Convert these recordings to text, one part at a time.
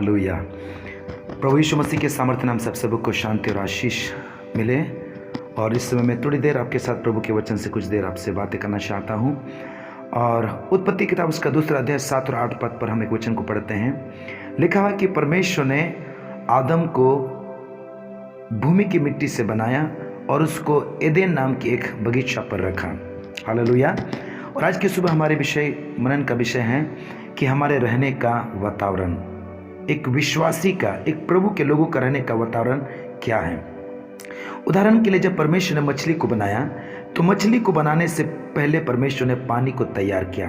Hallelujah. प्रभु यीशु मसीह के सामर्थ्य नाम सब सबको शांति और आशीष मिले। और इस समय मैं थोड़ी देर आपके साथ प्रभु के वचन से कुछ देर आपसे बातें करना चाहता हूँ। और उत्पत्ति किताब उसका 2 अध्याय 7 और 8 पद पर हम एक वचन को पढ़ते हैं। लिखा हुआ कि परमेश्वर ने आदम को भूमि की मिट्टी से बनाया और उसको एदेन नाम की एक बगीचा पर रखा। हालेलुया। और आज की सुबह हमारे मनन का विषय है कि हमारे रहने का वातावरण, एक विश्वासी का, एक प्रभु के लोगों का रहने का वातावरण क्या है। उदाहरण के लिए जब परमेश्वर ने मछली को बनाया तो मछली को बनाने से पहले परमेश्वर ने पानी को तैयार किया।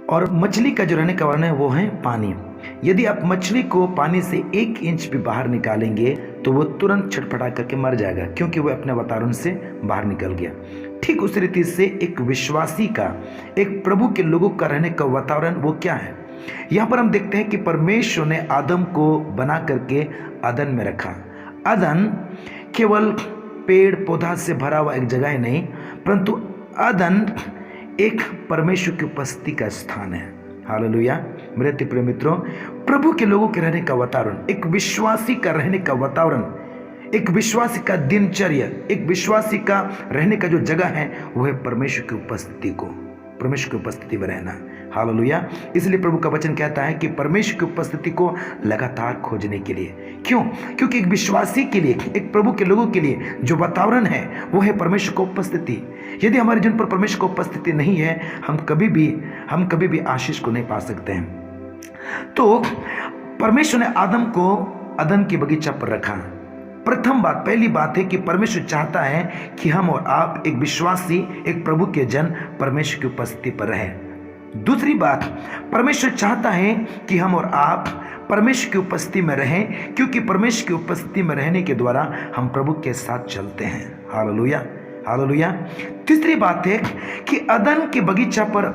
और मछली का जो रहने का वातावरण है वो है पानी। यदि आप मछली को पानी से 1 इंच भी बाहर निकालेंगे तो वो तुरंत छटपटा करके मर जाएगा, क्योंकि वो अपने वातावरण से बाहर निकल गया। ठीक उस रीति से एक विश्वासी का, एक प्रभु के लोगों का रहने का वातावरण वो क्या है। यहाँ पर हम देखते हैं कि परमेश्वर ने आदम को बना करके अदन में रखा। अदन केवल पेड़ पौधा से भरा हुआ एक जगह ही नहीं, परंतु अदन एक परमेश्वर की उपस्थिति का स्थान है। हालेलुया। मेरे प्रिय मित्रों, प्रभु के लोगों के रहने का वातावरण, एक विश्वासी का रहने का वातावरण, एक विश्वासी का दिनचर्या, एक विश्वासी का रहने का जो जगह है वो है परमेश्वर की उपस्थिति को, परमेश्वर की उपस्थिति में रहना। हालेलुया। इसलिए प्रभु का वचन कहता है कि परमेश्वर की उपस्थिति को लगातार खोजने के लिए। क्यों? क्योंकि एक विश्वासी के लिए, एक प्रभु के लोगों के लिए जो वातावरण है वो है परमेश्वर की उपस्थिति। यदि हमारे जीवन पर परमेश्वर की उपस्थिति नहीं है, हम कभी भी आशीष को नहीं पा सकते हैं। तो परमेश्वर ने आदम को अदन की बगीचा पर रखा। पहली बात है कि परमेश्वर चाहता है कि हम और आप, एक विश्वासी, एक प्रभु के जन, परमेश्वर की उपस्थिति पर रहें। दूसरी बात, परमेश्वर चाहता है कि हम और आप परमेश्वर की उपस्थिति में रहें, क्योंकि परमेश्वर की उपस्थिति में रहने के द्वारा हम प्रभु के साथ चलते हैं। Hallelujah, hallelujah. तीसरी बात है कि अदन के बगीचा पर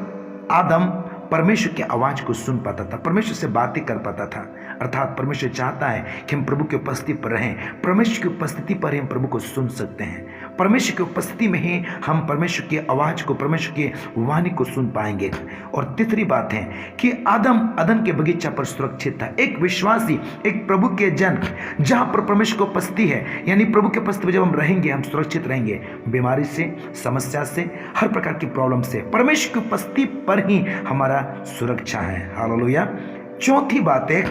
आदम परमेश्वर की आवाज को सुन पाता था, परमेश्वर से बातें कर पाता था। अर्थात परमेश्वर चाहता है कि हम प्रभु की उपस्थिति पर रहें। परमेश्वर की उपस्थिति पर ही हम प्रभु को सुन सकते हैं। परमेश्वर की उपस्थिति में ही हम परमेश्वर की आवाज को, परमेश्वर की वाणी को सुन पाएंगे। और तीसरी बात है कि आदम अदन के बगीचा पर सुरक्षित था। एक विश्वासी, एक प्रभु के जन, जहां पर परमेश्वर की उपस्थिति है, यानी प्रभु के उपस्थिति में जब हम रहेंगे, हम सुरक्षित रहेंगे बीमारी से, समस्या से, हर प्रकार की प्रॉब्लम से। परमेश्वर की उपस्थिति पर ही हमारा सुरक्षा है। हालेलुया। चौथी बात है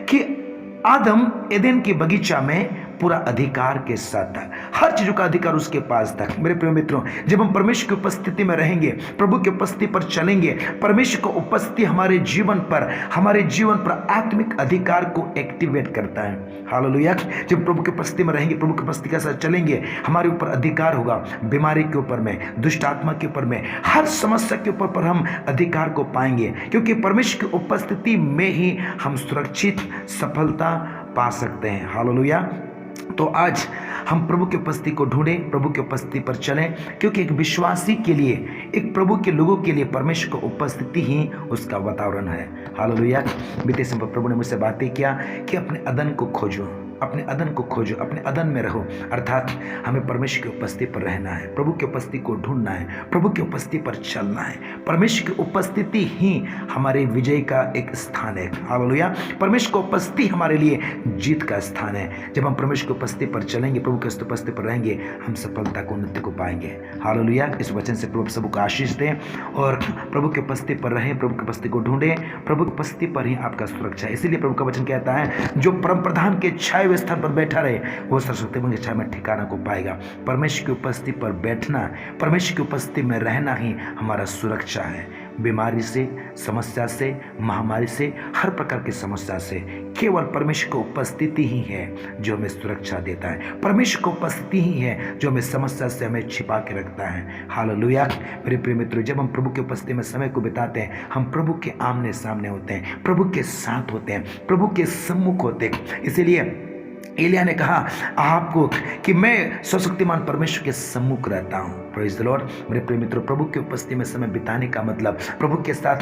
कि आदम एदेन के बगीचा में पूरा अधिकार के साथ था, हर चीजों का अधिकार उसके पास था। मेरे प्रिय मित्रों, जब हम परमेश्वर की उपस्थिति में रहेंगे, प्रभु की उपस्थिति पर चलेंगे, परमेश्वर की उपस्थिति हमारे जीवन पर आत्मिक अधिकार को एक्टिवेट करता है। हालेलुया। जब प्रभु की उपस्थिति में रहेंगे, प्रभु की उपस्थिति के साथ चलेंगे, हमारे ऊपर अधिकार होगा। बीमारी के ऊपर में, दुष्ट आत्मा के ऊपर में, हर समस्या के ऊपर हम अधिकार को पाएंगे, क्योंकि परमेश्वर की उपस्थिति में ही हम सुरक्षित सफलता पा सकते हैं। हालेलुया। तो आज हम प्रभु की उपस्थिति को ढूंढें, प्रभु की उपस्थिति पर चलें, क्योंकि एक विश्वासी के लिए, एक प्रभु के लोगों के लिए परमेश्वर की उपस्थिति ही उसका वातावरण है। हालेलुया। बीते समय प्रभु ने मुझसे बातें किया कि अपने अदन को खोजो, अपने अदन को खोजो, अपने अदन में रहो। अर्थात हमें परमेश्वर की उपस्थिति पर रहना है, प्रभु की उपस्थिति को ढूंढना है, प्रभु की उपस्थिति पर चलना है। परमेश्वर की उपस्थिति ही हमारे विजय का एक स्थान है। हालेलुया। परमेश्वर की उपस्थिति हमारे लिए जीत का स्थान है। जब हम परमेश्वर की उपस्थिति पर चलेंगे, प्रभु की उपस्थिति पर रहेंगे, हम सफलता को, उन्नति को पाएंगे। हालेलुया। इस वचन से प्रभु सबको आशीष दें और प्रभु की उपस्थिति पर रहें, प्रभु की उपस्थिति को ढूंढें। प्रभु की उपस्थिति पर ही आपका सुरक्षा है। इसीलिए प्रभु का वचन कहता है, जो परम प्रधान के छाए हुए स्थान पर बैठा रहे वो सरस्वती की छाया में ठिकाना को पाएगा। परमेश्वर की उपस्थिति पर बैठना, परमेश्वर की उपस्थिति में रहना ही हमारा सुरक्षा है। बीमारी से, समस्या से, महामारी से, हर प्रकार की समस्या से केवल परमेश्वर की उपस्थिति ही है जो हमें सुरक्षा देता है। परमेश्वर की उपस्थिति ही है जो हमें समस्या से हमें छिपा के रखता है। हालेलुया। मेरे प्रिय मित्रों, जब हम प्रभु की उपस्थिति में समय को बिताते हैं, हम प्रभु के आमने सामने होते हैं, प्रभु के साथ होते हैं, प्रभु के सम्मुख होते हैं। इसीलिए एलिया ने कहा आपको कि मैं सर्वशक्तिमान परमेश्वर के सम्मुख रहता हूँ। Praise the Lord. मेरे प्रिय मित्रों, प्रभु की उपस्थिति में समय बिताने का मतलब, प्रभु के साथ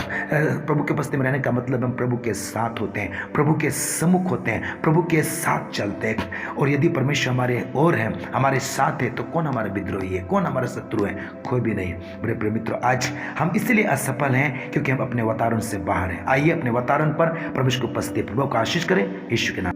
प्रभु की उपस्थिति में रहने का मतलब हम प्रभु के साथ होते हैं, प्रभु के सम्मुख होते हैं, प्रभु के साथ चलते हैं। और यदि परमेश्वर हमारे ओर है, हमारे साथ है, तो कौन हमारा विद्रोही है, कौन हमारा शत्रु है? कोई भी नहीं। मेरे प्रिय मित्रों, आज हम इसलिए असफल हैं क्योंकि हम अपने वातावरण से बाहर हैं। आइए अपने वातावरण पर परमेश्वर की उपस्थिति, प्रभु को आशीष करें यीशु के नाम।